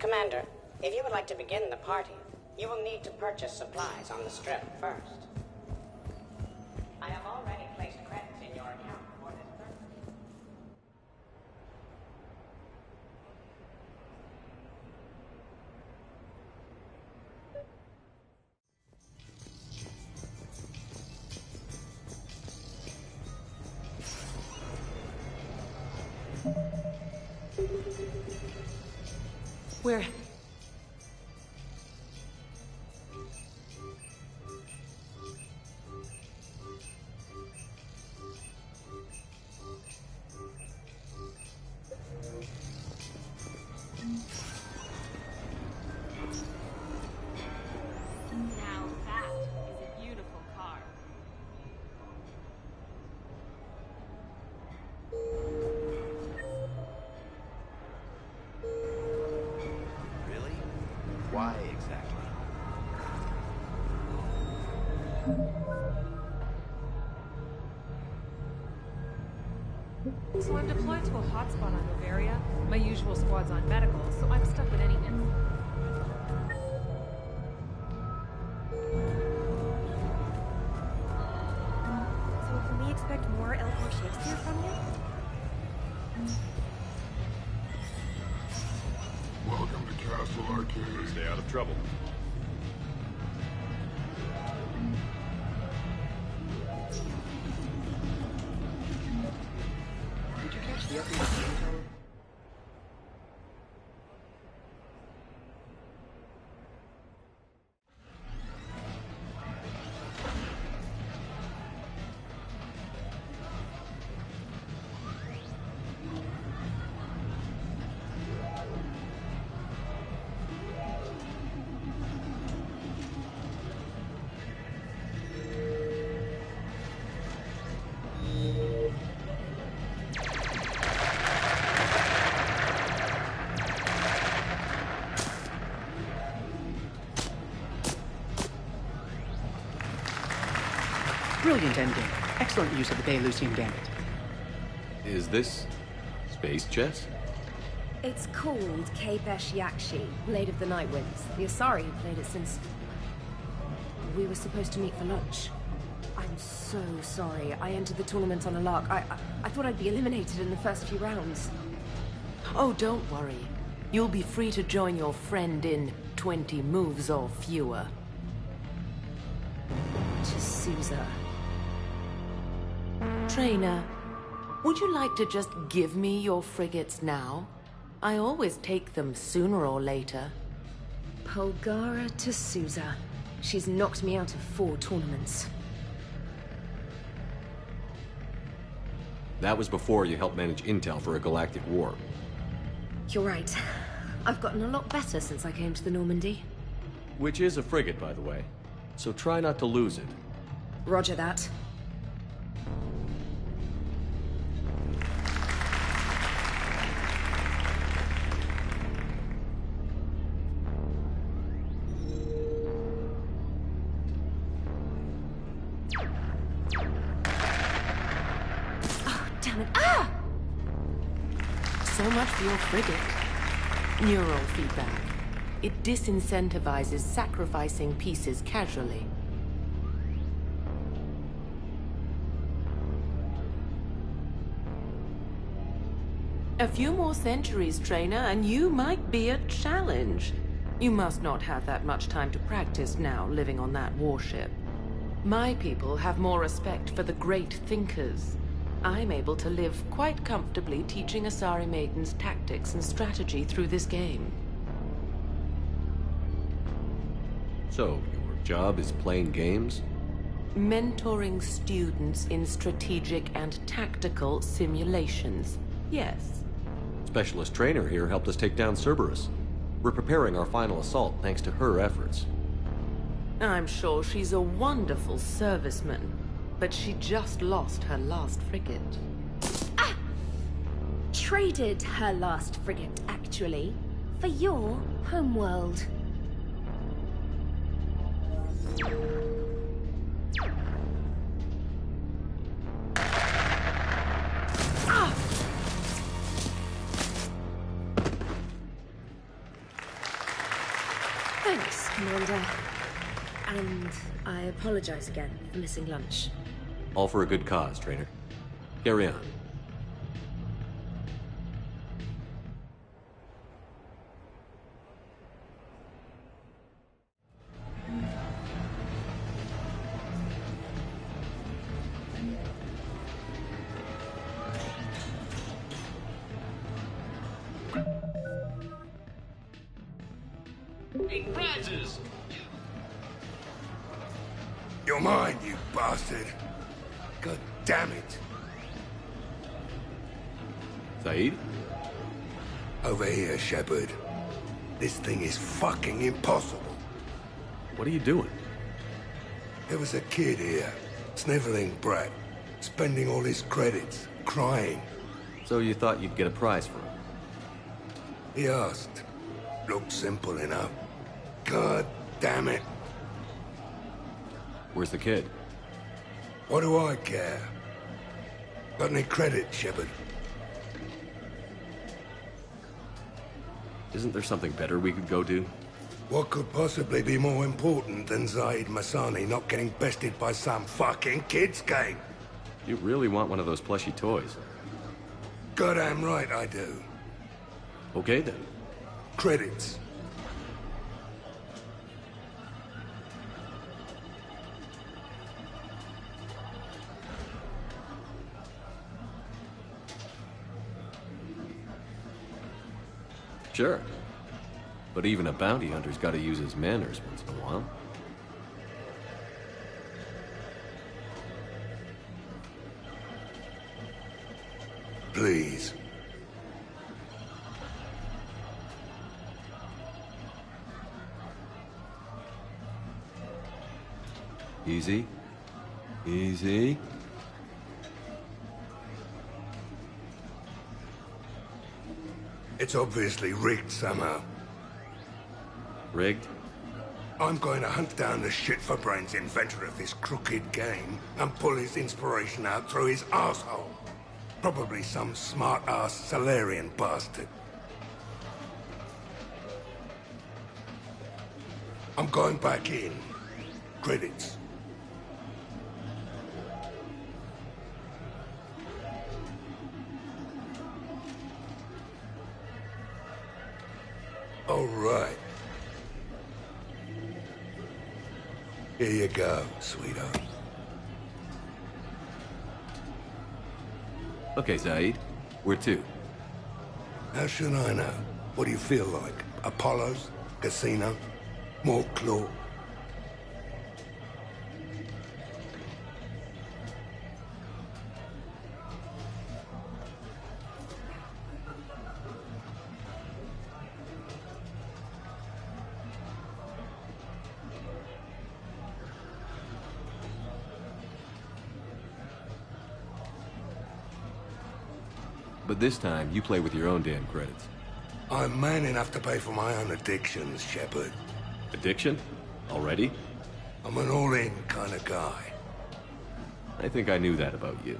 Commander, if you would like to begin the party, you will need to purchase supplies on the strip first. I have already placed credits in your account for this purpose. Where? Now that is a beautiful car. Really? Why exactly? So I'm deployed to a hotspot on Bavaria. My usual squad's on medical, so I'm stuck with any info. So can we expect more Elmore Shakespeare from you? Welcome to Castle Arcade. Stay out of trouble. Did you catch the update? Brilliant ending. Excellent use of the Bailusian Gambit. Is this space chess? It's called Kapesh Yakshi, Blade of the Night Winds. The Asari have played it since... we were supposed to meet for lunch. I'm so sorry. I entered the tournament on a lark. I thought I'd be eliminated in the first few rounds. Oh, don't worry. You'll be free to join your friend in 20 moves or fewer. Sousa. Trainer, would you like to just give me your frigates now? I always take them sooner or later. Polgara to Sousa. She's knocked me out of 4 tournaments. That was before you helped manage intel for a galactic war. You're right. I've gotten a lot better since I came to the Normandy. Which is a frigate, by the way. So try not to lose it. Roger that. Oh, damn it. Ah! So much for your frigate. Neural feedback. It disincentivizes sacrificing pieces casually. A few more centuries, Trainer, and you might be a challenge. You must not have that much time to practice now, living on that warship. My people have more respect for the great thinkers. I'm able to live quite comfortably teaching Asari maidens tactics and strategy through this game. So, your job is playing games? Mentoring students in strategic and tactical simulations. Yes. Specialist trainer here helped us take down Cerberus. We're preparing our final assault thanks to her efforts. I'm sure she's a wonderful serviceman, but she just lost her last frigate. Ah! Traded her last frigate, actually, for your homeworld. Thanks, Commander. And I apologize again for missing lunch. All for a good cause, Trainer. Carry on. Prizes! You're mine, you bastard. God damn it. Saeed? Over here, Shepard. This thing is fucking impossible. What are you doing? There was a kid here, sniveling brat, spending all his credits, crying. So you thought you'd get a prize for him? He asked. Looked simple enough. God damn it. Where's the kid? What do I care? Got any credit, Shepard? Isn't there something better we could go do? What could possibly be more important than Zaid Masani not getting bested by some fucking kids game? You really want one of those plushy toys? Goddamn right I do. Okay then. Credits. Sure. But even a bounty hunter's got to use his manners once in a while. Please. Easy. Easy. It's obviously rigged somehow. Rigged? I'm going to hunt down the shit-for-brains inventor of this crooked game and pull his inspiration out through his asshole. Probably some smart-ass Salarian bastard. I'm going back in. Credits. All right. Here you go, sweetheart. Okay, Zaid. Where to? How should I know? What do you feel like? Apollo's? Casino? More claw? But this time, you play with your own damn credits. I'm man enough to pay for my own addictions, Shepard. Addiction? Already? I'm an all-in kind of guy. I think I knew that about you.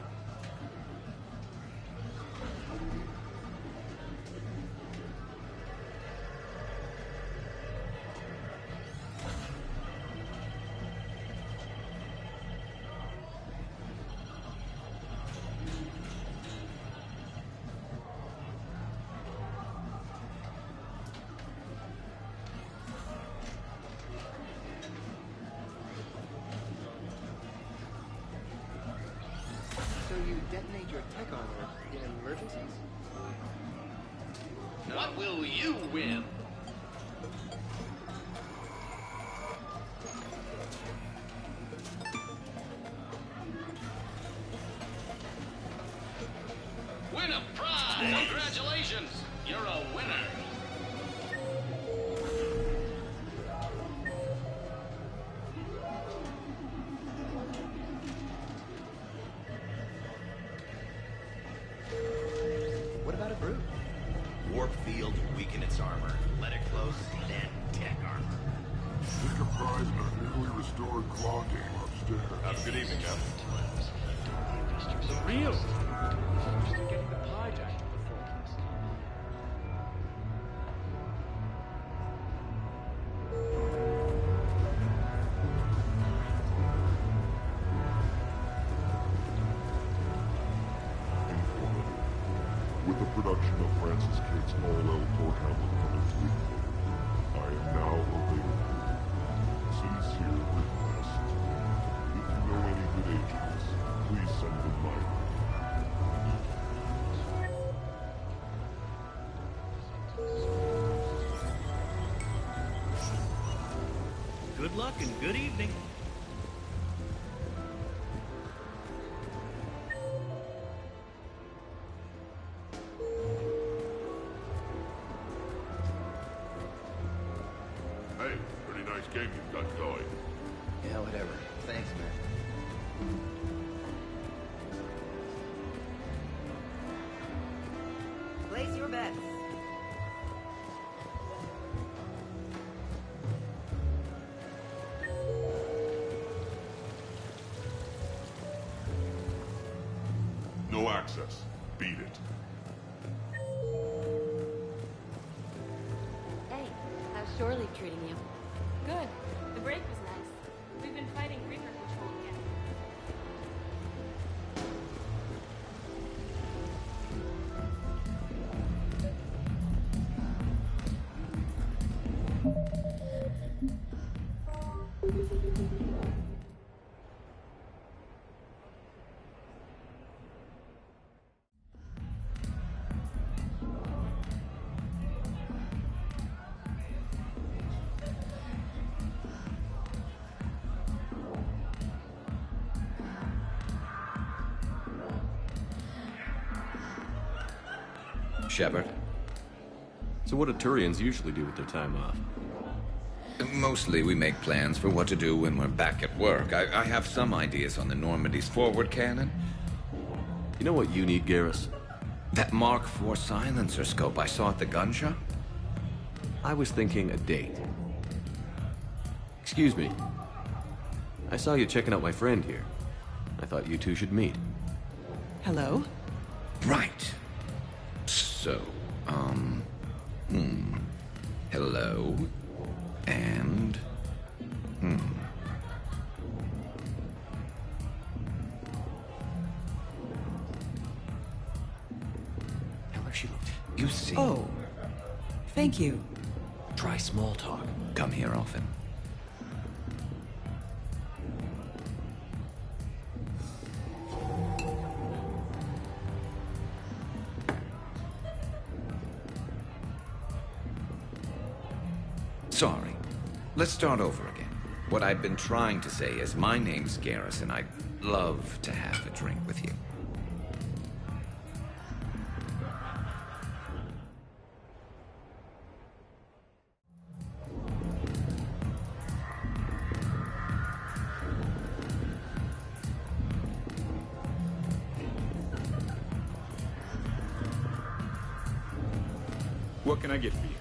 So you detonate your tech armor in emergencies? What will you win? Win a prize! Congratulations! You're a winner! What about a brew? Warp field, weaken its armor. Let it close, then tech armor. Take a prize in our newly restored claw game upstairs. Have a good evening, Jeff. The real getting the hijack performance. With the production of Francis Kidd's All-El Hamlet complete, I am now available. Sincere request. If you know any good agents, please send them my way. Good luck and good evening. Hey, pretty nice game you've got going. Yeah, whatever. Thanks, man. Place your bets. No access. Beat it. Hey, how's Shore Leave treating you? Good. The break was nice. We've been fighting Reaper Control again. Shepard? So what do Turians usually do with their time off? Mostly we make plans for what to do when we're back at work. I have some ideas on the Normandy's forward cannon. You know what you need, Garrus? That Mark IV silencer scope I saw at the gun shop? I was thinking a date. Excuse me. I saw you checking out my friend here. I thought you two should meet. Hello? Right. So, hello, and, Tell her she looked. You see. Oh, thank you. Try small talk. Come here often. Sorry. Let's start over again. What I've been trying to say is my name's Garrus, and I'd love to have a drink with you. What can I get for you?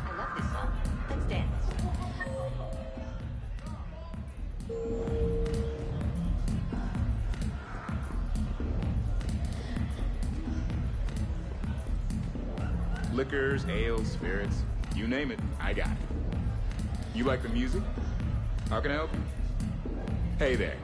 I love this song. Let's dance. Liquors, ales, spirits, you name it, I got it. You like the music? How can I help you? Hey there.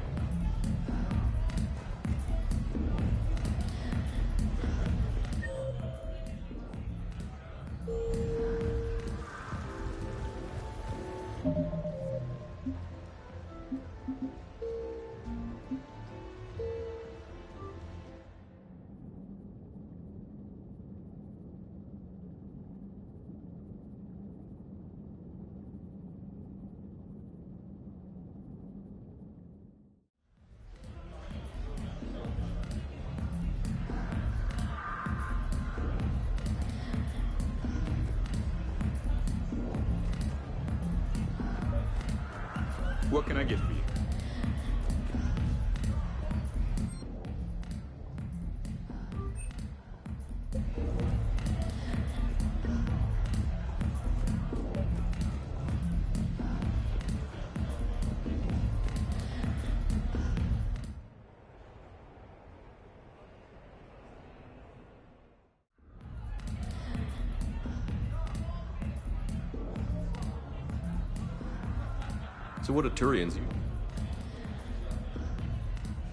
What can I get for you? So what do Turians use?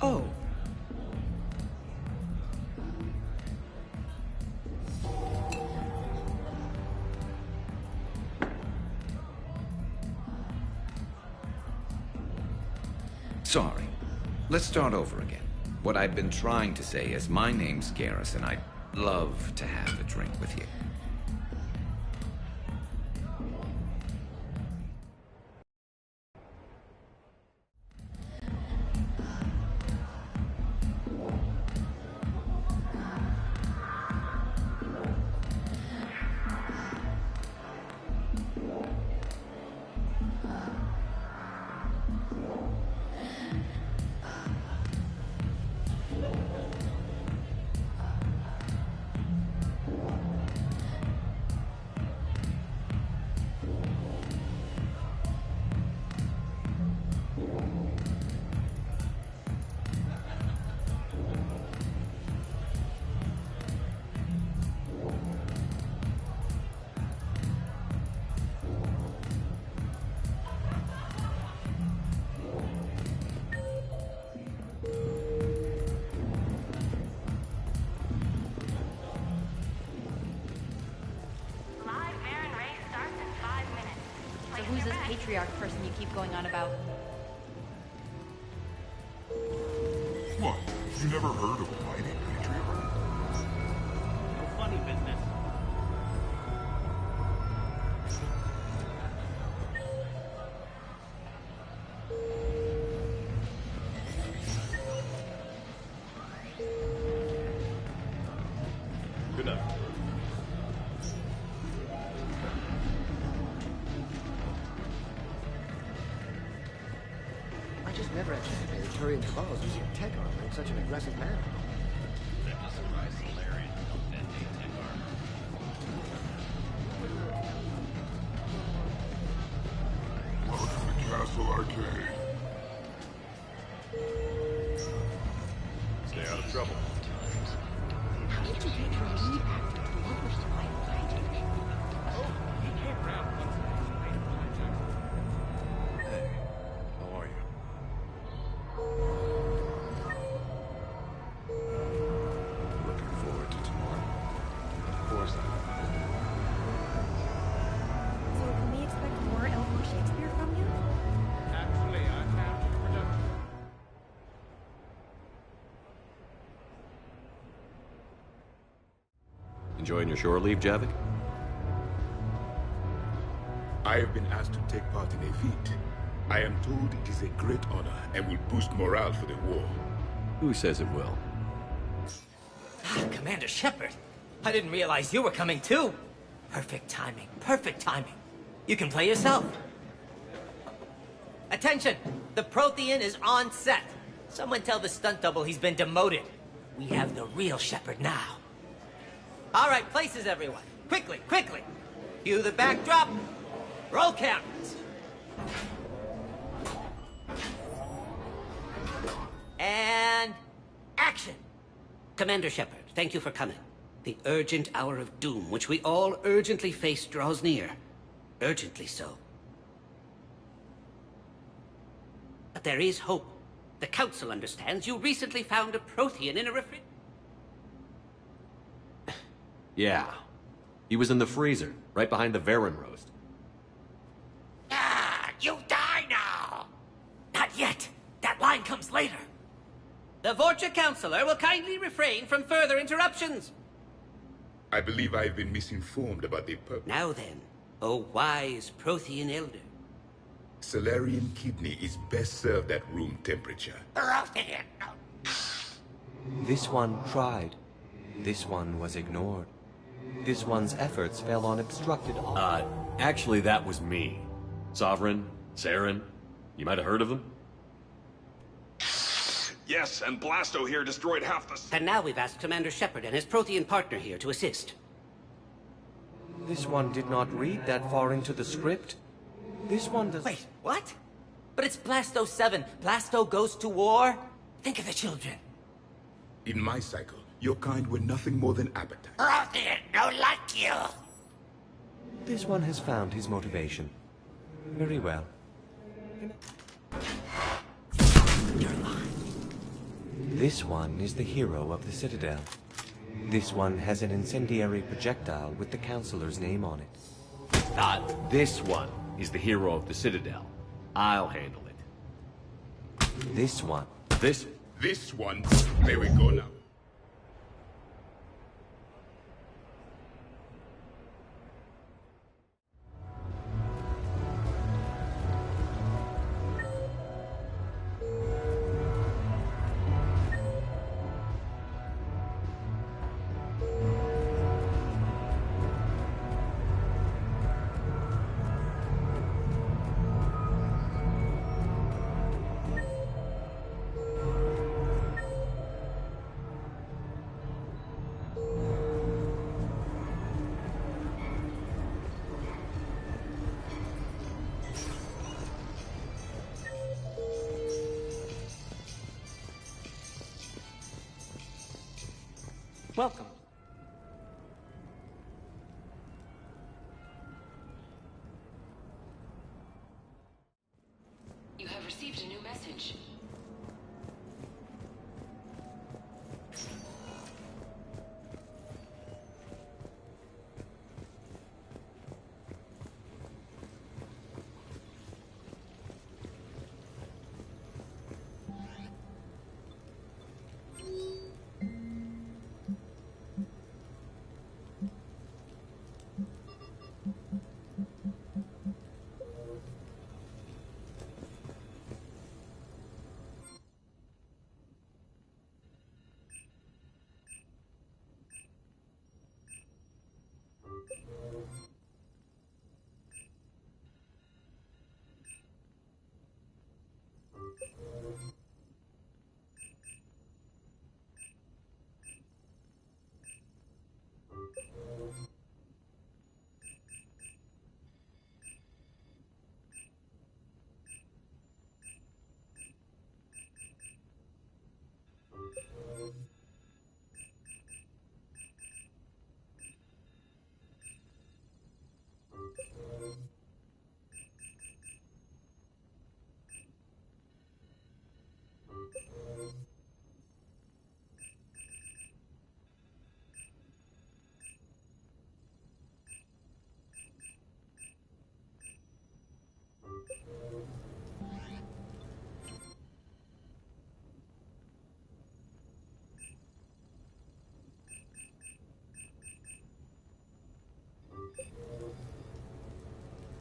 Oh. Sorry. Let's start over again. What I've been trying to say is my name's Garrus, and I'd love to have a drink with you. Who's this patriarch person you keep going on about? What? You never heard of a mighty patriarch? No funny business. Good night. I just never anticipated Turian cabals using tech armor in such an aggressive manner. That was surprised Solarian built that day tech armor. Welcome to Castle Arcade. Stay out of trouble. How did you get your lead actor to accomplish the final magic? Oh, he came around once and explained the magic. Hey, how are you? Looking forward to tomorrow. Of course I am. So can we expect more Elmore Shakespeare from you? Actually, I found you productive. Enjoying your shore leave, Javik? I have been asked to take part in a feat. I am told it is a great honor and will boost morale for the war. Who says it will? Commander Shepard, I didn't realize you were coming too. Perfect timing, perfect timing. You can play yourself. Attention, the Prothean is on set. Someone tell the stunt double he's been demoted. We have the real Shepard now. All right, places everyone. Quickly, quickly. Cue the backdrop. Roll cameras. And action. Commander Shepard, thank you for coming. The urgent hour of doom, which we all urgently face, draws near. Urgently so. But there is hope. The Council understands you recently found a Prothean in a refrigerator. Yeah. He was in the freezer, right behind the Varen roast. Ah, you die now. Not yet. That line comes later. The Vorcha Counselor will kindly refrain from further interruptions. I believe I have been misinformed about the purpose. Now then, O wise Prothean elder. Solarian kidney is best served at room temperature. This one tried. This one was ignored. This one's efforts fell on obstructed... Actually, that was me. Sovereign, Saren, you might have heard of them? Yes, and Blasto here destroyed half the... And now we've asked Commander Shepard and his Prothean partner here to assist. This one did not read that far into the script. This one does... Wait, what? But it's Blasto 7. Blasto goes to war? Think of the children. In my cycle, your kind were nothing more than appetite. Prothean, no like you. This one has found his motivation. Very well. This one is the hero of the Citadel. This one has an incendiary projectile with the Counselor's name on it. This one is the hero of the Citadel. I'll handle it. This one. This one. There we go now. Welcome. You have received a new message.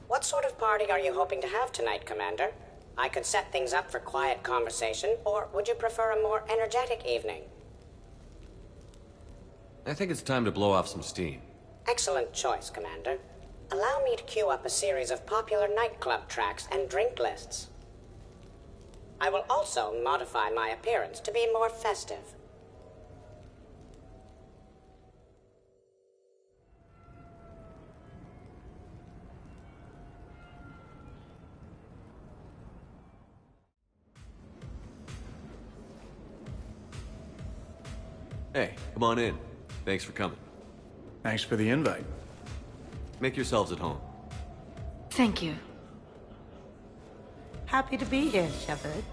What sort of party are you hoping to have tonight, Commander? I could set things up for quiet conversation, or would you prefer a more energetic evening? I think it's time to blow off some steam. Excellent choice, Commander. Allow me to queue up a series of popular nightclub tracks and drink lists. I will also modify my appearance to be more festive. Hey, come on in. Thanks for coming. Thanks for the invite. Make yourselves at home. Thank you. Happy to be here, Shepard.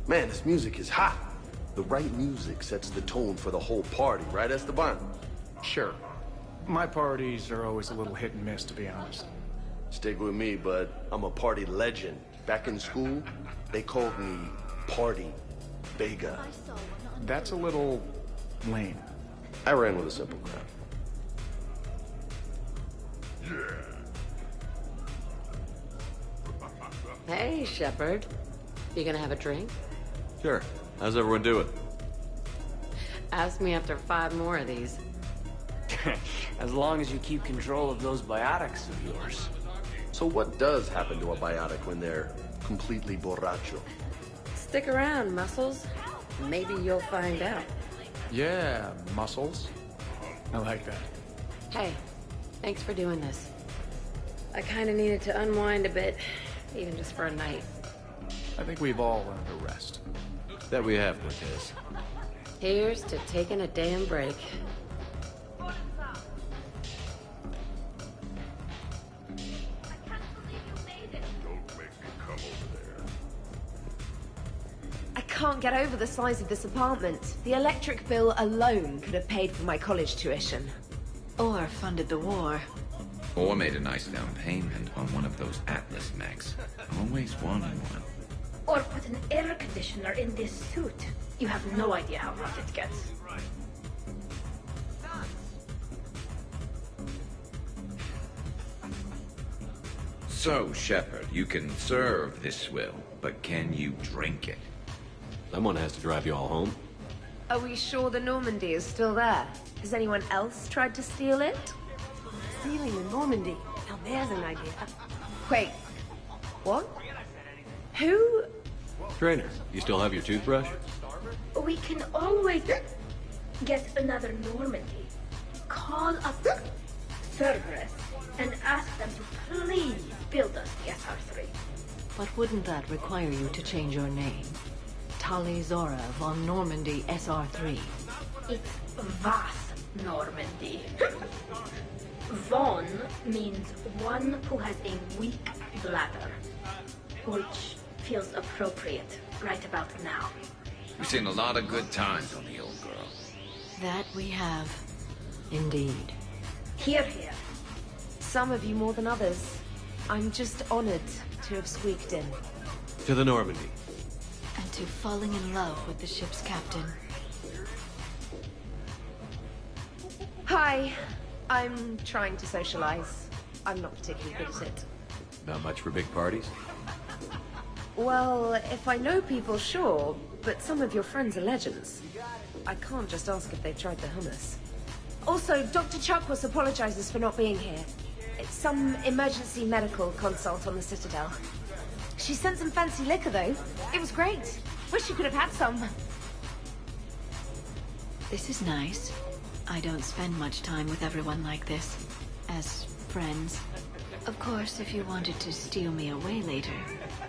Man, this music is hot. The right music sets the tone for the whole party, right, Esteban? Sure. My parties are always a little hit and miss, to be honest. Stick with me, bud. I'm a party legend. Back in school, they called me Party Vega. That's a little lame. I ran with a simple crowd. Hey, Shepard. You gonna have a drink? Sure. How's everyone doing? Ask me after 5 more of these. As long as you keep control of those biotics of yours. So what does happen to a biotic when they're completely borracho? Stick around, Muscles. Maybe you'll find out. Yeah, muscles. I like that. Hey, thanks for doing this. I kinda needed to unwind a bit, even just for a night. I think we've all learned to rest. That we have, Cortez. Here's to taking a damn break. I can't get over the size of this apartment. The electric bill alone could have paid for my college tuition. Or funded the war. Or made a nice down payment on one of those Atlas mechs. Always wanted one. Or put an air conditioner in this suit. You have no idea how hot it gets. So, Shepard, you can serve this swill, but can you drink it? Someone has to drive you all home. Are we sure the Normandy is still there? Has anyone else tried to steal it? Stealing the Normandy. Now there's an idea. Wait. What? Who? Trainer, you still have your toothbrush? We can always get another Normandy. Call up Cerberus and ask them to please build us the SR3. But wouldn't that require you to change your name? Tali Zora von Normandy SR3. It's Vas Normandy. Von means one who has a weak bladder, which feels appropriate right about now. We've seen a lot of good times on the old girl. That we have. Indeed. Hear, hear. Some of you more than others. I'm just honored to have squeaked in. To the Normandy. And to falling in love with the ship's captain. Hi. I'm trying to socialize. I'm not particularly good at it. Not much for big parties? Well, if I know people, sure, but some of your friends are legends. I can't just ask if they've tried the hummus. Also, Dr. Chuckwas apologizes for not being here. It's some emergency medical consult on the Citadel. She sent some fancy liquor, though. It was great. Wish you could have had some. This is nice. I don't spend much time with everyone like this. As friends. Of course, if you wanted to steal me away later,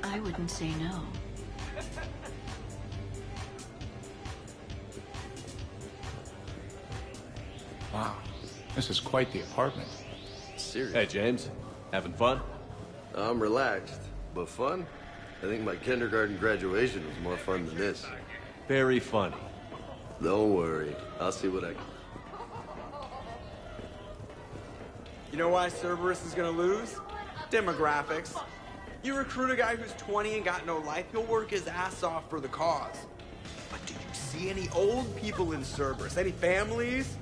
I wouldn't say no. Wow, this is quite the apartment. Serious. Hey, James. Having fun? I'm relaxed, but fun? I think my kindergarten graduation was more fun than this. Very funny. Don't worry. I'll see what I can... You know why Cerberus is gonna lose? Demographics. You recruit a guy who's 20 and got no life, he'll work his ass off for the cause. But do you see any old people in Cerberus? Any families?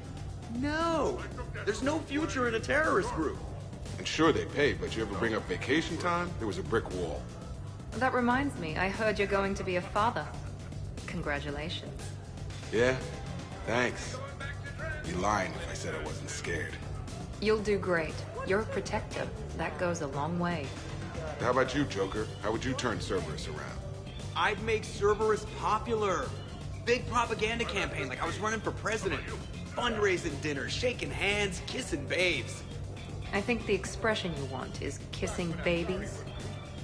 No. There's no future in a terrorist group. And sure they pay, but you ever bring up vacation time, there was a brick wall. That reminds me, I heard you're going to be a father. Congratulations. Yeah? Thanks. I'd be lying if I said I wasn't scared. You'll do great. You're a protector. That goes a long way. How about you, Joker? How would you turn Cerberus around? I'd make Cerberus popular. Big propaganda campaign like I was running for president. Fundraising dinners, shaking hands, kissing babes. I think the expression you want is kissing babies.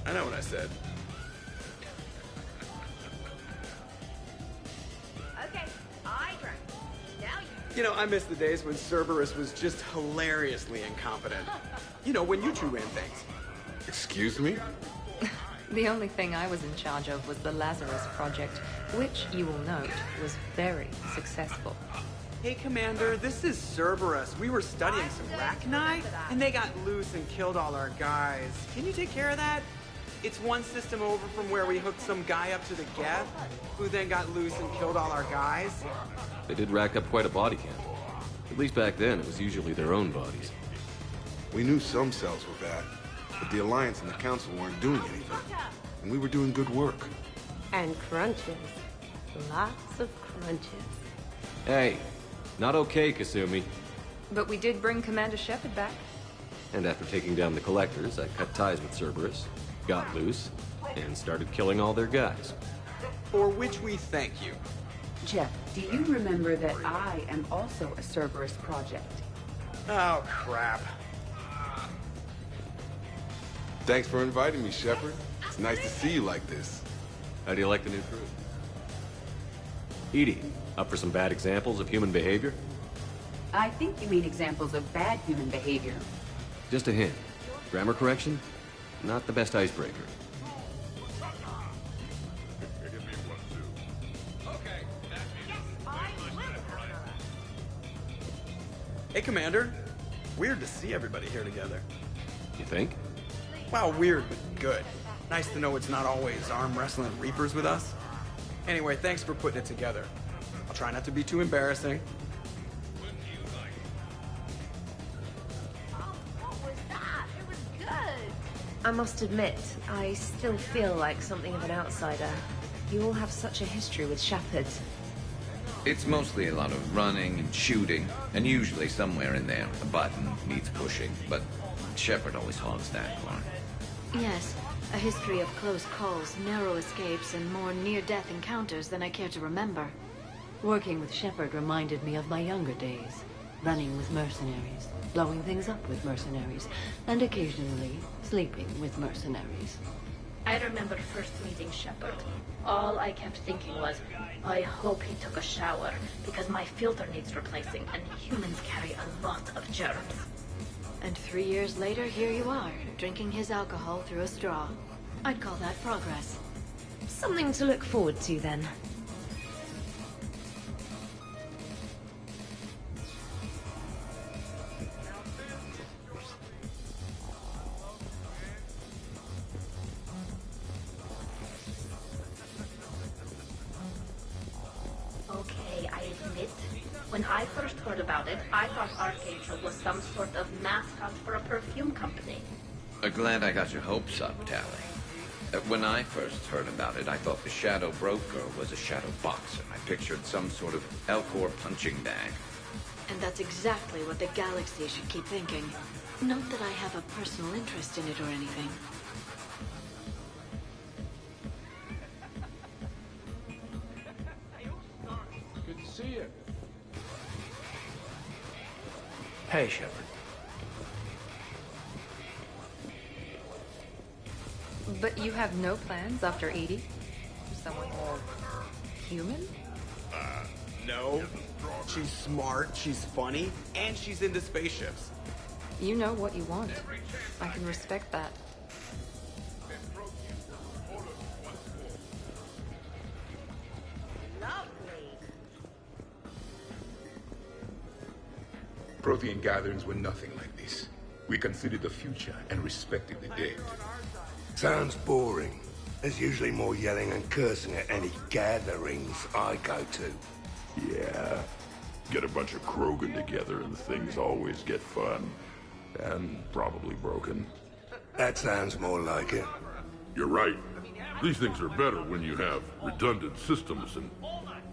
I know what I said. Okay, I drank. Now You know, I miss the days when Cerberus was just hilariously incompetent. You know, when you two ran things. Excuse me? The only thing I was in charge of was the Lazarus Project, which, you will note, was very successful. Hey, Commander, this is Cerberus. We were studying some Rachni, and they got loose and killed all our guys. Can you take care of that? It's one system over from where we hooked some guy up to the Geth, who then got loose and killed all our guys. They did rack up quite a body count. At least back then, it was usually their own bodies. We knew some cells were bad, but the Alliance and the Council weren't doing anything. And we were doing good work. And crunches. Lots of crunches. Hey, not okay, Kasumi. But we did bring Commander Shepard back. And after taking down the Collectors, I cut ties with Cerberus, got loose, and started killing all their guys. For which we thank you. Jeff, do you remember that I am also a Cerberus project? Oh, crap. Thanks for inviting me, Shepard. It's nice to see you like this. How do you like the new crew? Edie, up for some bad examples of human behavior? I think you mean examples of bad human behavior. Just a hint. Grammar correction? Not the best icebreaker. Hey, Commander. Weird to see everybody here together. You think? Well, weird, but good. Nice to know it's not always arm wrestling Reapers with us. Anyway, thanks for putting it together. I'll try not to be too embarrassing. I must admit, I still feel like something of an outsider. You all have such a history with Shepard. It's mostly a lot of running and shooting, and usually somewhere in there a button needs pushing, but Shepard always hogs that part. Yes, a history of close calls, narrow escapes, and more near-death encounters than I care to remember. Working with Shepard reminded me of my younger days. Running with mercenaries, blowing things up with mercenaries, and occasionally sleeping with mercenaries. I remember first meeting Shepard. All I kept thinking was, I hope he took a shower, because my filter needs replacing, and humans carry a lot of germs. And 3 years later, here you are, drinking his alcohol through a straw. I'd call that progress. Something to look forward to, then. Okay, I admit, when I first heard about it, I thought Archangel was some sort of mascot for a perfume company. Glad I got your hopes up, Tally. When I first heard about it, I thought the Shadow Broker was a shadow boxer. I pictured some sort of Elcor punching bag. And that's exactly what the galaxy should keep thinking. Not that I have a personal interest in it or anything. Good to see you. Hey, Shepard. But you have no plans after Edie? Someone more human? No. She's smart, she's funny, and she's into spaceships. You know what you want. I can respect that. Prothean gatherings were nothing like this. We considered the future and respected the dead. Sounds boring. There's usually more yelling and cursing at any gatherings I go to. Yeah. Get a bunch of Krogan together and things always get fun. And probably broken. That sounds more like it. You're right. These things are better when you have redundant systems and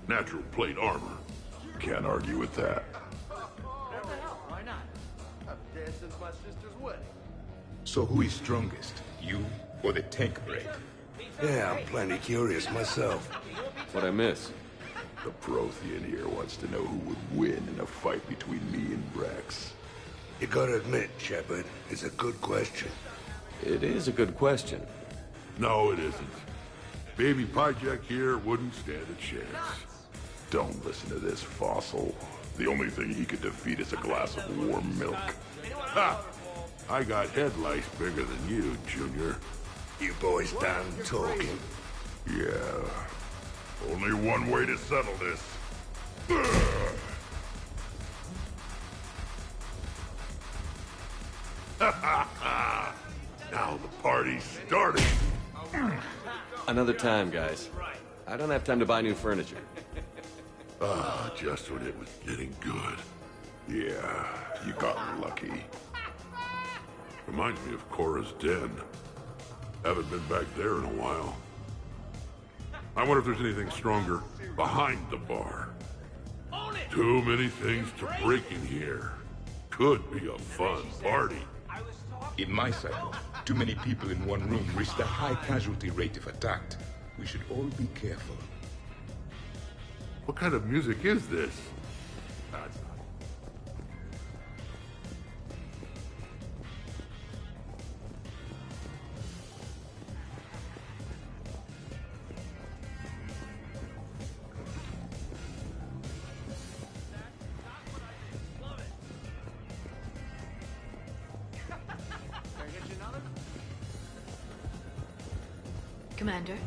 natural plate armor. Can't argue with that. Why not? I've danced since my sister's wedding. So who is strongest, you or the tank brain? Yeah, I'm plenty curious myself. What'd I miss? The Prothean here wants to know who would win in a fight between me and Rex. You gotta admit, Shepard, it's a good question. It is a good question. No, it isn't. Baby Pyjek here wouldn't stand a chance. Don't listen to this fossil. The only thing he could defeat is a glass of warm milk. Ha! I got head lice bigger than you, Junior. You boys done talking? Yeah. Only one way to settle this. Now the party's started. Another time, guys. I don't have time to buy new furniture. Ah, just when it was getting good. Yeah, you got lucky. Reminds me of Cora's den. Haven't been back there in a while. I wonder if there's anything stronger behind the bar. Too many things to break in here. Could be a fun party. In my cycle, too many people in one room risk a high casualty rate if attacked. We should all be careful. What kind of music is this? Commander?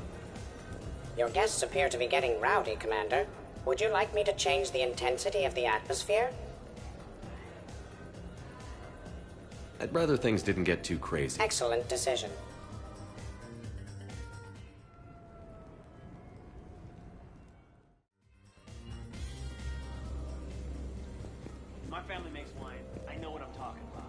Your guests appear to be getting rowdy, Commander. Would you like me to change the intensity of the atmosphere? I'd rather things didn't get too crazy. Excellent decision. My family makes wine. I know what I'm talking about.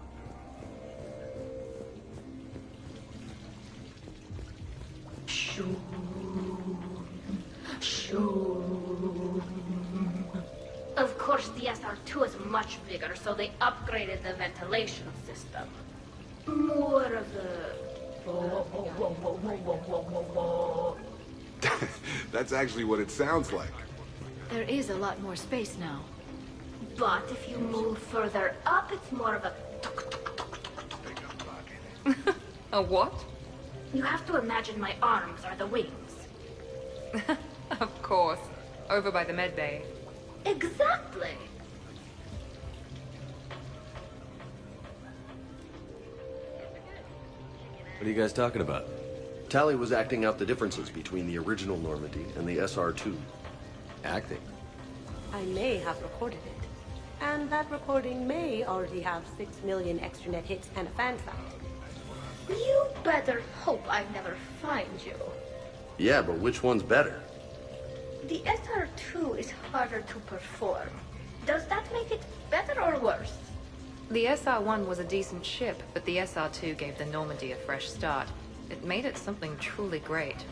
Of course, the SR2 is much bigger, so they upgraded the ventilation system. More of a... That's actually what it sounds like. There is a lot more space now. But if you move further up, it's more of a... A what? You have to imagine my arms are the wings. Of course. Over by the med bay. Exactly. What are you guys talking about? Tally was acting out the differences between the original Normandy and the SR2. Acting? I may have recorded it. And that recording may already have 6 million extranet hits and a fan fact. You better hope I never find you. Yeah, but which one's better? The SR2 is harder to perform. Does that make it better or worse? The SR-1 was a decent ship, but the SR-2 gave the Normandy a fresh start. It made it something truly great.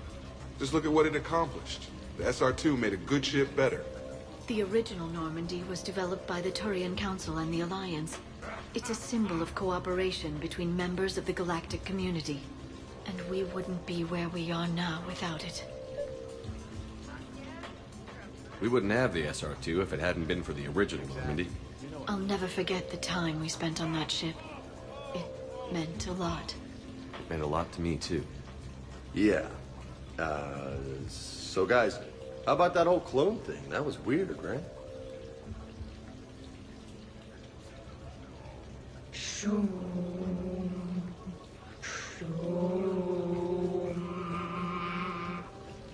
Just look at what it accomplished. The SR2 made a good ship better. The original Normandy was developed by the Turian Council and the Alliance. It's a symbol of cooperation between members of the galactic community. And we wouldn't be where we are now without it. We wouldn't have the SR2 if it hadn't been for the original Normandy. I'll never forget the time we spent on that ship. It meant a lot. It meant a lot to me, too. Yeah. So guys, how about that whole clone thing? That was weird, right? You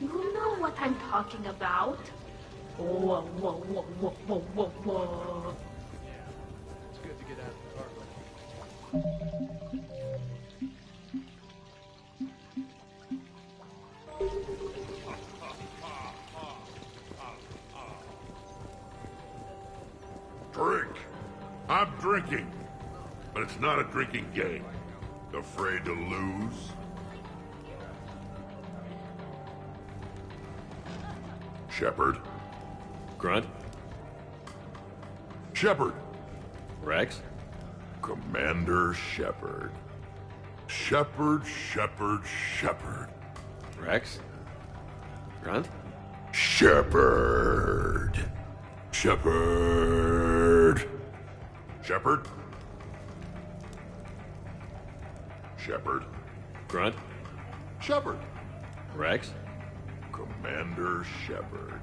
know what I'm talking about? Whoa, whoa, whoa, whoa, whoa, whoa, whoa. It's good to get out of the dark like Drink. I'm drinking. But it's not a drinking game. Afraid to lose? Shepard. Grunt? Shepard. Rex? Commander Shepard. Shepard. Rex? Grunt? Shepard. Shepard. Grunt? Shepard. Rex? Commander Shepard.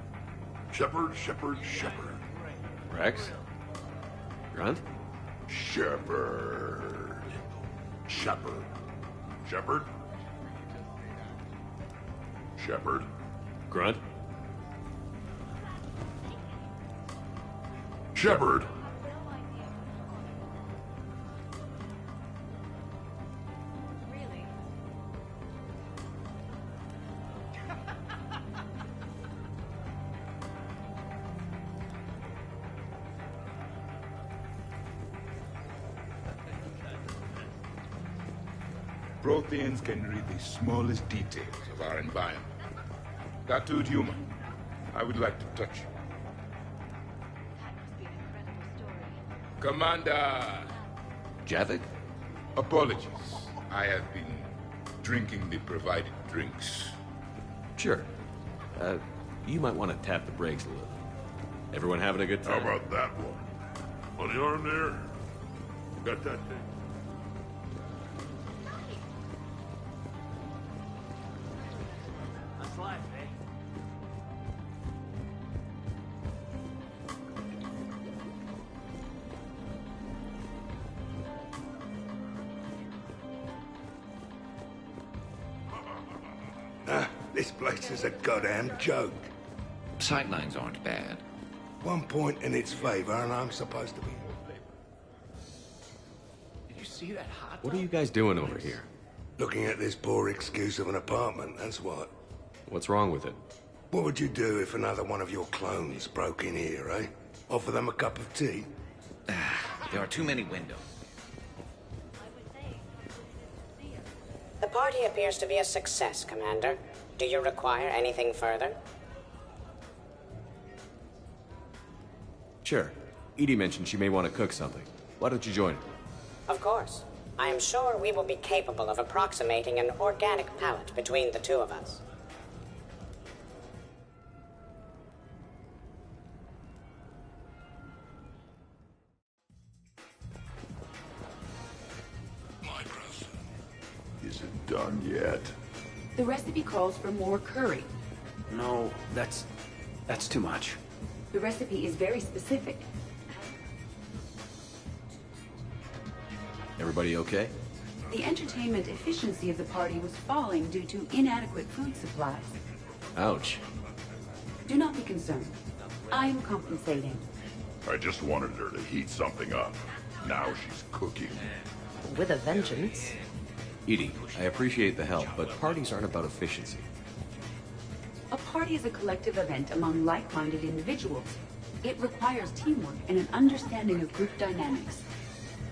Shepard. Rex? Grunt? Shepard. Grunt? Shepard. Protheans can read the smallest details of our environment. Tattooed human, I would like to touch you. Commander! Javik? Apologies. I have been drinking the provided drinks. Sure. You might want to tap the brakes a little. Everyone having a good time? How about that one? On the arm there? Got that thing? That's life, eh? This place is a goddamn joke. Sightlines aren't bad. One point in its favor, and I'm supposed to be... Did you see that hot What are you guys doing over here? Looking at this poor excuse of an apartment, that's what. What's wrong with it? What would you do if another one of your clones broke in here, eh? Offer them a cup of tea? There are too many windows. The party appears to be a success, Commander. Do you require anything further? Sure. Edie mentioned she may want to cook something. Why don't you join her? Of course. I am sure we will be capable of approximating an organic palette between the two of us. Isn't done yet. The recipe calls for more curry. No, that's too much. The recipe is very specific. Everybody okay? The entertainment efficiency of the party was falling due to inadequate food supplies. Ouch. Do not be concerned. I am compensating. I just wanted her to heat something up. Now she's cooking. With a vengeance. Edie, I appreciate the help, but parties aren't about efficiency. A party is a collective event among like-minded individuals. It requires teamwork and an understanding of group dynamics.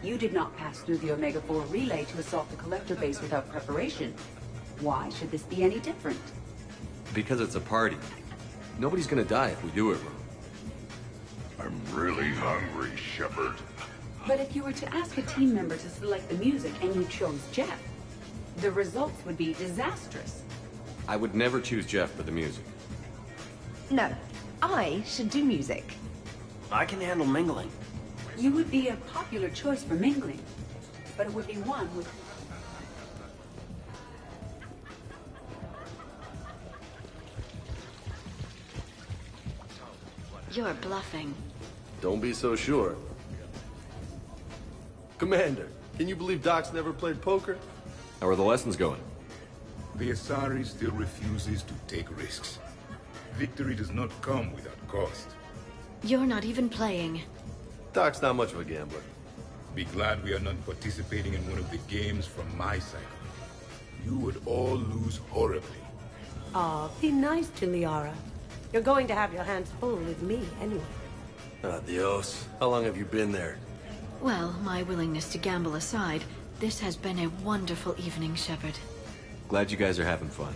You did not pass through the Omega-4 relay to assault the collector base without preparation. Why should this be any different? Because it's a party. Nobody's gonna die if we do it wrong. I'm really hungry, Shepard. But if you were to ask a team member to select the music and you chose Jeff, the results would be disastrous. I would never choose Jeff for the music. No, I should do music. I can handle mingling. You would be a popular choice for mingling, but it would be one with... You're bluffing. Don't be so sure. Commander, can you believe Doc's never played poker? How are the lessons going? The Asari still refuses to take risks. Victory does not come without cost. You're not even playing. Doc's not much of a gambler. Be glad we are not participating in one of the games from my cycle. You would all lose horribly. Aw, be nice to Liara. You're going to have your hands full with me anyway. Adios. How long have you been there? Well, my willingness to gamble aside, this has been a wonderful evening, Shepard. Glad you guys are having fun.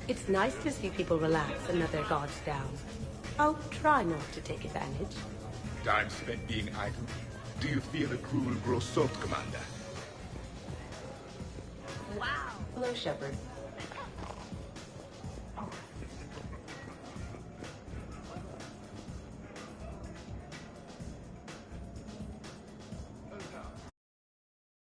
It's nice to see people relax and let their guards down. I'll try not to take advantage. Time spent being idle? Do you fear the crew will grow salt, Commander? Wow. Hello, Shepard.